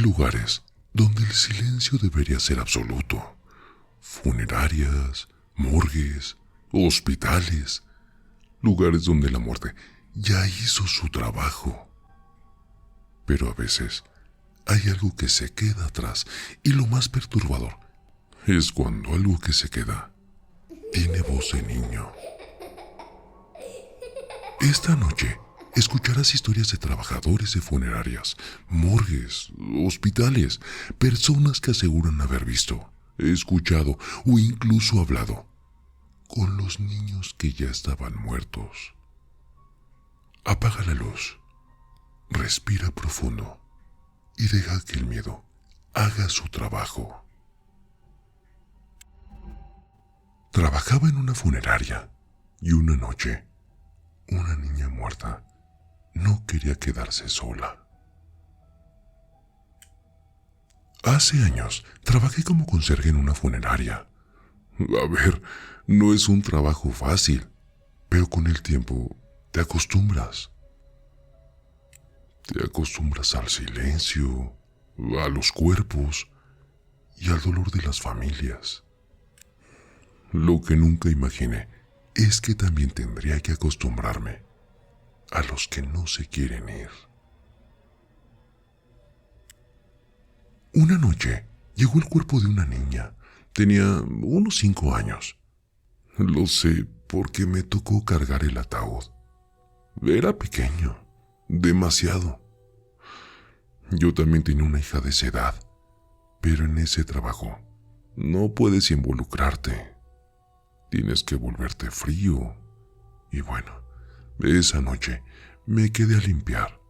lugares donde el silencio debería ser absoluto. Funerarias, morgues, hospitales, lugares donde la muerte ya hizo su trabajo. Pero a veces hay algo que se queda atrás, y lo más perturbador es cuando algo que se queda tiene voz de niño. Esta noche escucharás historias de trabajadores de funerarias, morgues, hospitales, personas que aseguran haber visto, escuchado o incluso hablado con los niños que ya estaban muertos. Apaga la luz, respira profundo y deja que el miedo haga su trabajo. Trabajaba en una funeraria y una noche, una niña muerta no quería quedarse sola. Hace años trabajé como conserje en una funeraria. A ver, no es un trabajo fácil, pero con el tiempo te acostumbras. Te acostumbras al silencio, a los cuerpos y al dolor de las familias. Lo que nunca imaginé es que también tendría que acostumbrarme a los que no se quieren ir. Una noche llegó el cuerpo de una niña. Tenía unos 5 años. Lo sé porque me tocó cargar el ataúd. Era pequeño, demasiado. Yo también tenía una hija de esa edad, pero en ese trabajo no puedes involucrarte. Tienes que volverte frío. Y bueno, esa noche me quedé a limpiar.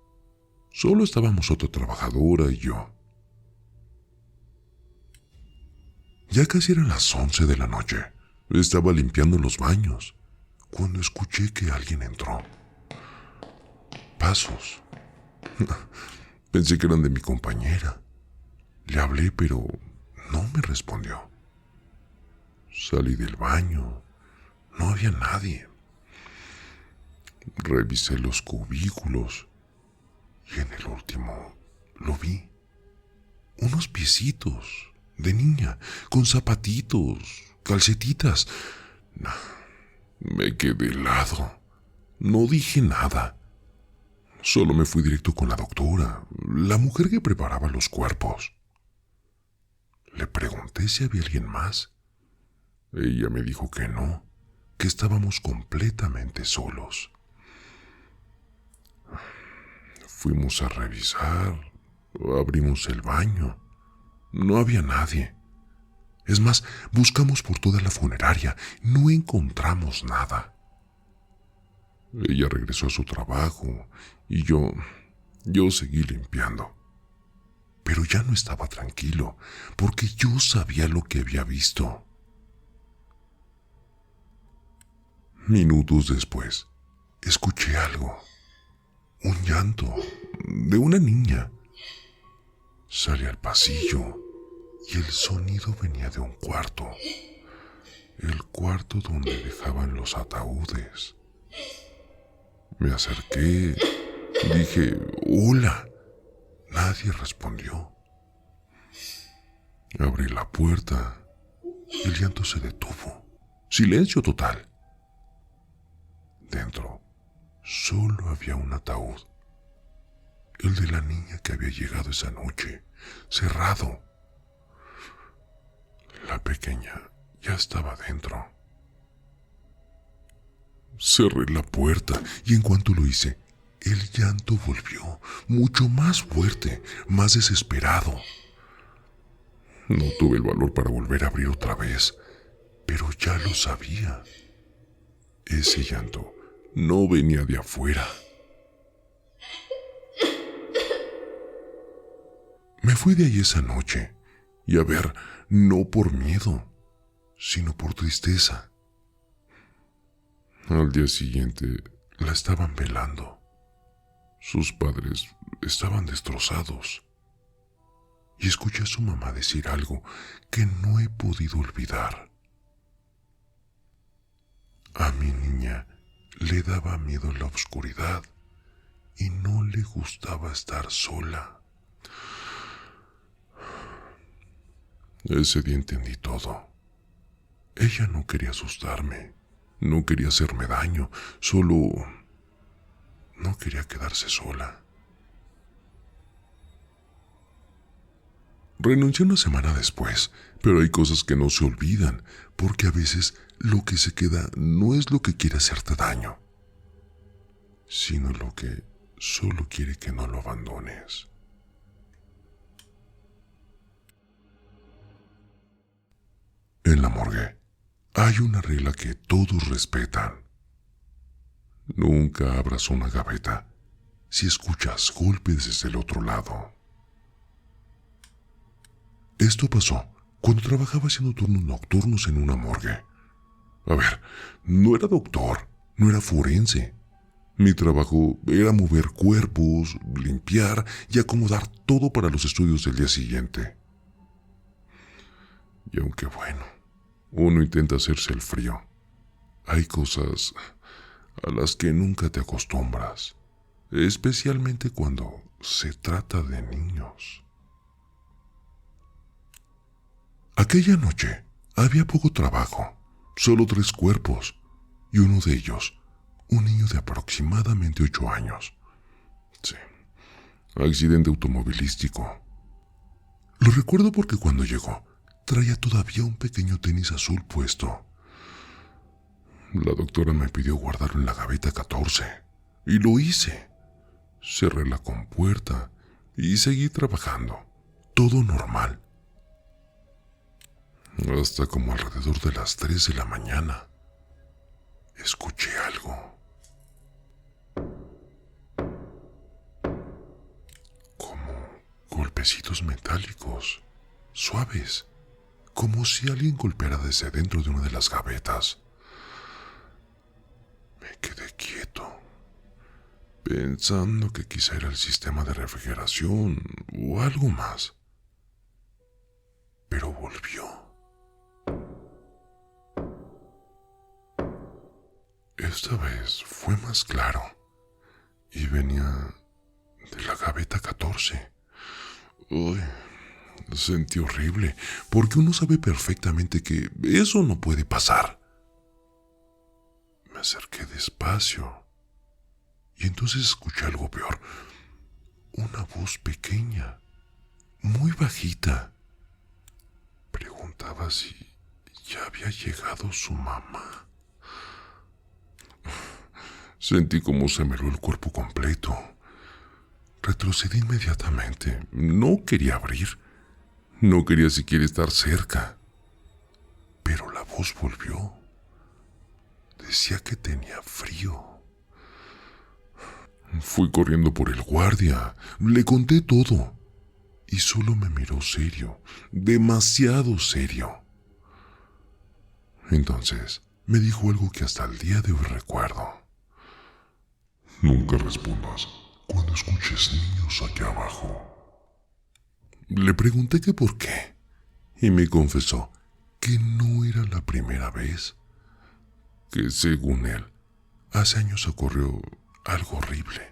Solo estábamos otra trabajadora y yo. Ya casi eran las 11 de la noche. Estaba limpiando los baños cuando escuché que alguien entró. Pasos. Pensé que eran de mi compañera. Le hablé, pero no me respondió. Salí del baño. No había nadie. Revisé los cubículos y en el último lo vi. Unos piecitos de niña, con zapatitos, calcetitas. Me quedé helado. No dije nada. Solo me fui directo con la doctora, la mujer que preparaba los cuerpos. Le pregunté si había alguien más. Ella me dijo que no, que estábamos completamente solos. Fuimos a revisar, abrimos el baño. No había nadie. Es más, buscamos por toda la funeraria. No encontramos nada. Ella regresó a su trabajo y yo seguí limpiando. Pero ya no estaba tranquilo, porque yo sabía lo que había visto. Minutos después, escuché algo. Un llanto de una niña. Salí al pasillo y el sonido venía de un cuarto. El cuarto donde dejaban los ataúdes. Me acerqué, dije, hola. Nadie respondió. Abrí la puerta y el llanto se detuvo. Silencio total. Dentro solo había un ataúd. El de la niña que había llegado esa noche, cerrado. La pequeña ya estaba dentro. Cerré la puerta y en cuanto lo hice, el llanto volvió, mucho más fuerte, más desesperado. No tuve el valor para volver a abrir otra vez, pero ya lo sabía. Ese llanto no venía de afuera. Me fui de ahí esa noche, y a ver, no por miedo, sino por tristeza. Al día siguiente la estaban velando. Sus padres estaban destrozados. Y escuché a su mamá decir algo que no he podido olvidar. A mi niña le daba miedo la oscuridad y no le gustaba estar sola. Ese día entendí todo. Ella no quería asustarme, no quería hacerme daño, solo no quería quedarse sola. Renuncié una semana después, pero hay cosas que no se olvidan, porque a veces lo que se queda no es lo que quiere hacerte daño, sino lo que solo quiere que no lo abandones. En la morgue hay una regla que todos respetan. Nunca abras una gaveta si escuchas golpes desde el otro lado. Esto pasó cuando trabajaba haciendo turnos nocturnos en una morgue. A ver, no era doctor, no era forense. Mi trabajo era mover cuerpos, limpiar y acomodar todo para los estudios del día siguiente. Y aunque bueno, uno intenta hacerse el frío, hay cosas a las que nunca te acostumbras, especialmente cuando se trata de niños. Aquella noche había poco trabajo, solo 3 cuerpos, y uno de ellos, un niño de aproximadamente 8 años. Sí, accidente automovilístico. Lo recuerdo porque cuando llegó, traía todavía un pequeño tenis azul puesto. La doctora me pidió guardarlo en la gaveta 14, y lo hice. Cerré la compuerta y seguí trabajando, todo normal. Hasta como alrededor de las 3 de la mañana, escuché algo. Como golpecitos metálicos, suaves, como si alguien golpeara desde dentro de una de las gavetas. Me quedé quieto, pensando que quizá era el sistema de refrigeración o algo más. Pero volvió. Esta vez fue más claro y venía de la gaveta 14. Uy, sentí horrible, porque uno sabe perfectamente que eso no puede pasar. Me acerqué despacio y entonces escuché algo peor. Una voz pequeña, muy bajita. Preguntaba si ya había llegado su mamá. Sentí como se me heló el cuerpo completo. Retrocedí inmediatamente. No quería abrir. No quería siquiera estar cerca. Pero la voz volvió. Decía que tenía frío. Fui corriendo por el guardia. Le conté todo. Y solo me miró serio. Demasiado serio. Entonces me dijo algo que hasta el día de hoy recuerdo. Nunca respondas cuando escuches niños aquí abajo. Le pregunté que por qué, y me confesó que no era la primera vez, que según él, hace años ocurrió algo horrible.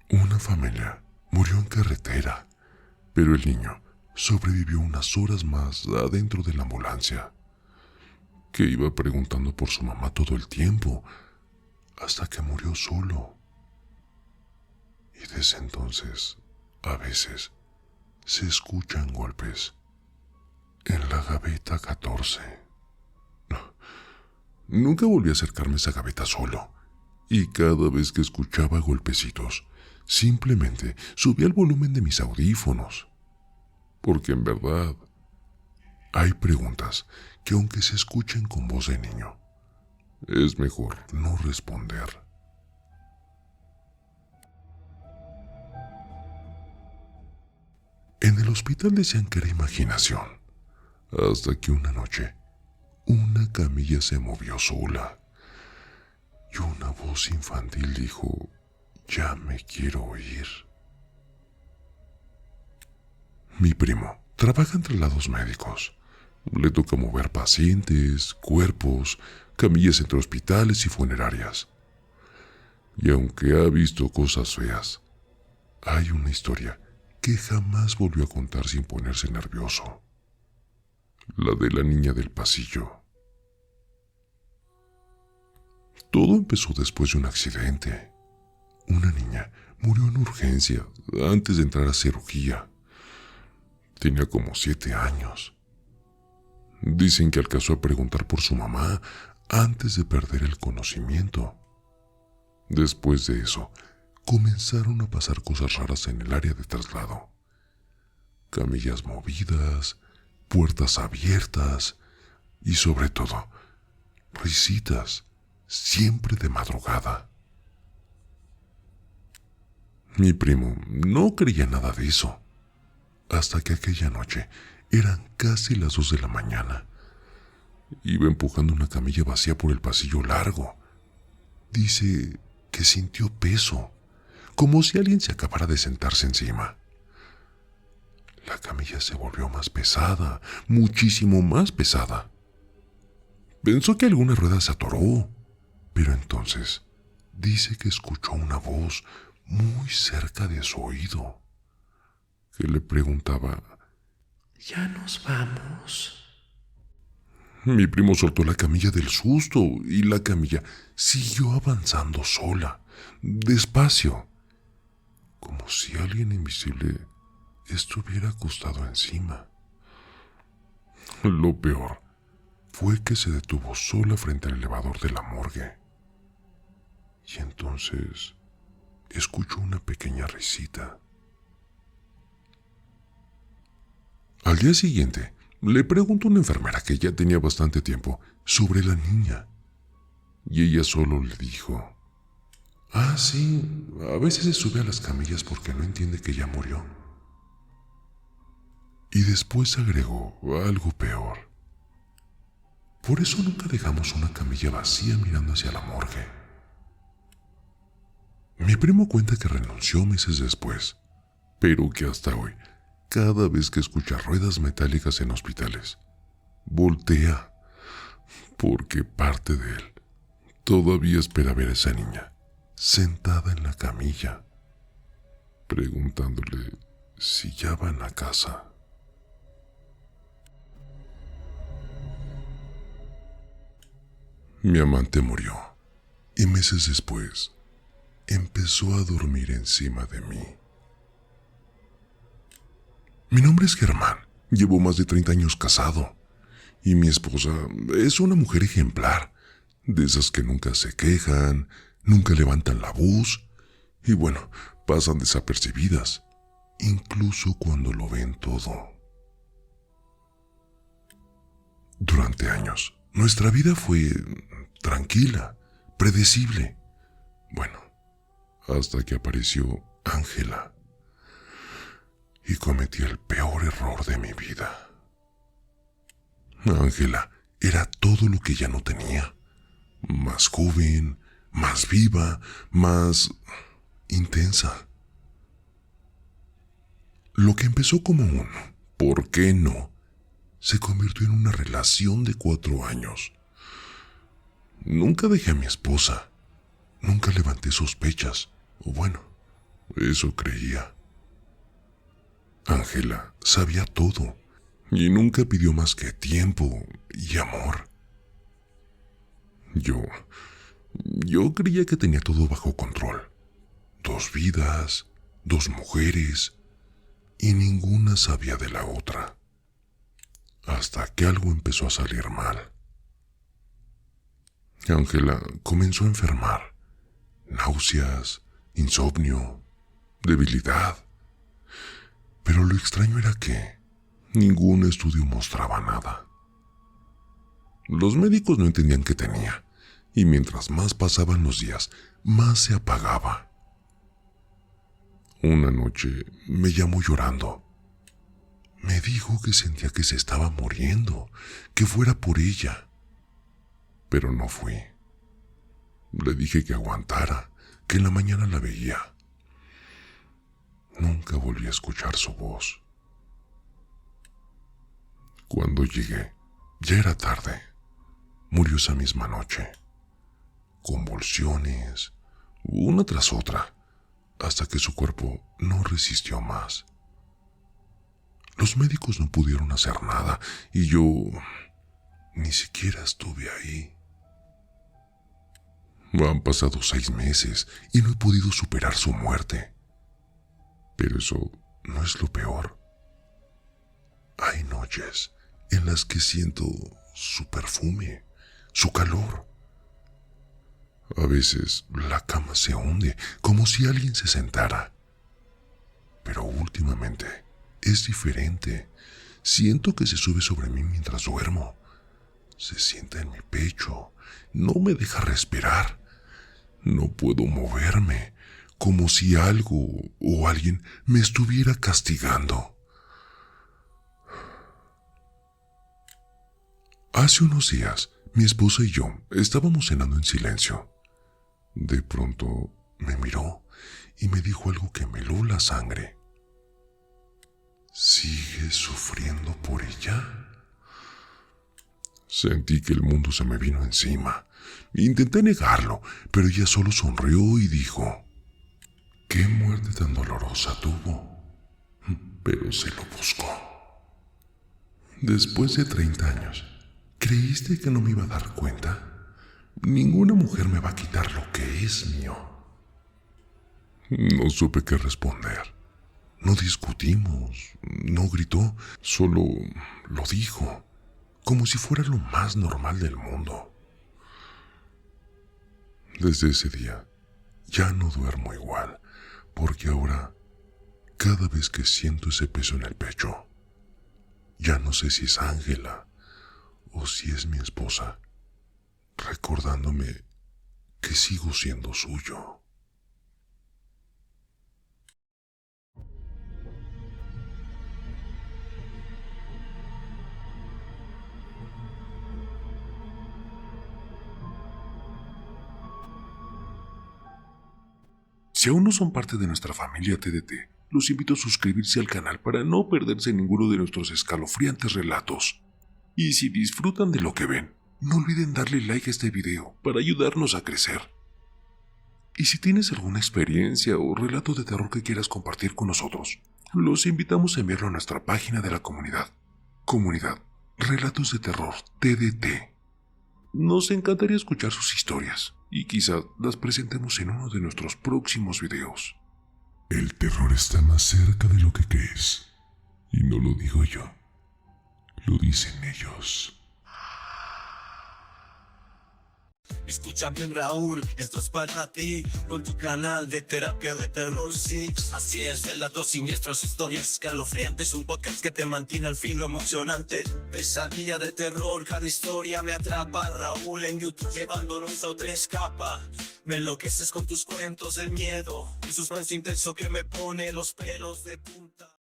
Una familia murió en carretera, pero el niño sobrevivió unas horas más adentro de la ambulancia, que iba preguntando por su mamá todo el tiempo, hasta que murió solo. Y desde entonces, a veces, se escuchan golpes en la gaveta 14. Nunca volví a acercarme a esa gaveta solo, y cada vez que escuchaba golpecitos, simplemente subía el volumen de mis audífonos, porque en verdad hay preguntas que aunque se escuchen con voz de niño, es mejor no responder. En el hospital decían que era imaginación, hasta que una noche una camilla se movió sola y una voz infantil dijo: "Ya me quiero ir". Mi primo trabaja en traslados médicos. Le toca mover pacientes, cuerpos, camillas entre hospitales y funerarias. Y aunque ha visto cosas feas, hay una historia que jamás volvió a contar sin ponerse nervioso. La de la niña del pasillo. Todo empezó después de un accidente. Una niña murió en urgencia antes de entrar a cirugía. Tenía como 7 años. Dicen que alcanzó a preguntar por su mamá antes de perder el conocimiento. Después de eso, comenzaron a pasar cosas raras en el área de traslado. Camillas movidas, puertas abiertas y sobre todo, risitas, siempre de madrugada. Mi primo no creía nada de eso, hasta que aquella noche eran casi las 2 de la mañana. Iba empujando una camilla vacía por el pasillo largo. Dice que sintió peso, como si alguien se acabara de sentarse encima. La camilla se volvió más pesada, muchísimo más pesada. Pensó que alguna rueda se atoró, pero entonces dice que escuchó una voz muy cerca de su oído, que le preguntaba: ¿Ya nos vamos? Mi primo soltó la camilla del susto y la camilla siguió avanzando sola, despacio, como si alguien invisible estuviera acostado encima. Lo peor fue que se detuvo sola frente al elevador de la morgue. Y entonces escuchó una pequeña risita. Al día siguiente, le preguntó a una enfermera que ya tenía bastante tiempo sobre la niña. Y ella solo le dijo: ah, sí, a veces se sube a las camillas porque no entiende que ya murió. Y después agregó algo peor: por eso nunca dejamos una camilla vacía mirando hacia la morgue. Mi primo cuenta que renunció meses después, pero que hasta hoy, cada vez que escucha ruedas metálicas en hospitales, voltea, porque parte de él todavía espera ver a esa niña sentada en la camilla, preguntándole si ya van a casa. Mi amante murió y meses después empezó a dormir encima de mí. Mi nombre es Germán, llevo más de 30 años casado y mi esposa es una mujer ejemplar, de esas que nunca se quejan, nunca levantan la voz y bueno, pasan desapercibidas, incluso cuando lo ven todo. Durante años, nuestra vida fue tranquila, predecible. Bueno, hasta que apareció Ángela y cometí el peor error de mi vida. Ángela era todo lo que ya no tenía. Más joven, más viva, más intensa. Lo que empezó como un ¿por qué no? Se convirtió en una relación de 4 años. Nunca dejé a mi esposa. Nunca levanté sospechas. O bueno, eso creía. Ángela sabía todo y nunca pidió más que tiempo y amor. Yo creía que tenía todo bajo control. 2 vidas, 2 mujeres, y ninguna sabía de la otra. Hasta que algo empezó a salir mal. Ángela comenzó a enfermar. Náuseas, insomnio, debilidad. Pero lo extraño era que ningún estudio mostraba nada. Los médicos no entendían qué tenía, y mientras más pasaban los días, más se apagaba. Una noche me llamó llorando. Me dijo que sentía que se estaba muriendo, que fuera por ella. Pero no fui. Le dije que aguantara, que en la mañana la veía. Nunca volví a escuchar su voz. Cuando llegué, ya era tarde. Murió esa misma noche. Convulsiones, una tras otra, hasta que su cuerpo no resistió más Los médicos no pudieron hacer nada y yo ni siquiera estuve ahí. Han pasado 6 meses y no he podido superar su muerte. Pero eso no es lo peor. Hay noches en las que siento su perfume, su calor. A veces la cama se hunde como si alguien se sentara. Pero últimamente es diferente. Siento que se sube sobre mí mientras duermo. Se sienta en mi pecho. No me deja respirar. No puedo moverme, como si algo o alguien me estuviera castigando. Hace unos días, mi esposa y yo estábamos cenando en silencio. De pronto me miró y me dijo algo que me heló la sangre. ¿Sigues sufriendo por ella? Sentí que el mundo se me vino encima. Intenté negarlo, pero ella solo sonrió y dijo: ¿qué muerte tan dolorosa tuvo? Pero se lo buscó. Después de 30 años, ¿creíste que no me iba a dar cuenta? Ninguna mujer me va a quitar lo que es mío. No supe qué responder. No discutimos, no gritó, solo lo dijo, como si fuera lo más normal del mundo. Desde ese día, ya no duermo igual, porque ahora, cada vez que siento ese peso en el pecho, ya no sé si es Ángela o si es mi esposa, recordándome que sigo siendo suyo. Si aún no son parte de nuestra familia TDT, los invito a suscribirse al canal para no perderse ninguno de nuestros escalofriantes relatos. Y si disfrutan de lo que ven, no olviden darle like a este video para ayudarnos a crecer. Y si tienes alguna experiencia o relato de terror que quieras compartir con nosotros, los invitamos a enviarlo a nuestra página de la comunidad. Comunidad Relatos de Terror TDT. Nos encantaría escuchar sus historias y quizá las presentemos en uno de nuestros próximos videos. El terror está más cerca de lo que crees. Y no lo digo yo, lo dicen ellos. Escucha bien, Raúl, esto es para ti, con tu canal de terapia de terror, sí. Así es, relatos siniestros, historias escalofriantes, un podcast que te mantiene al fin lo emocionante. Pesadilla de terror, cada historia me atrapa. Raúl en YouTube llevándonos a otra escapa. Me enloqueces con tus cuentos del miedo, un suspenso intenso que me pone los pelos de punta.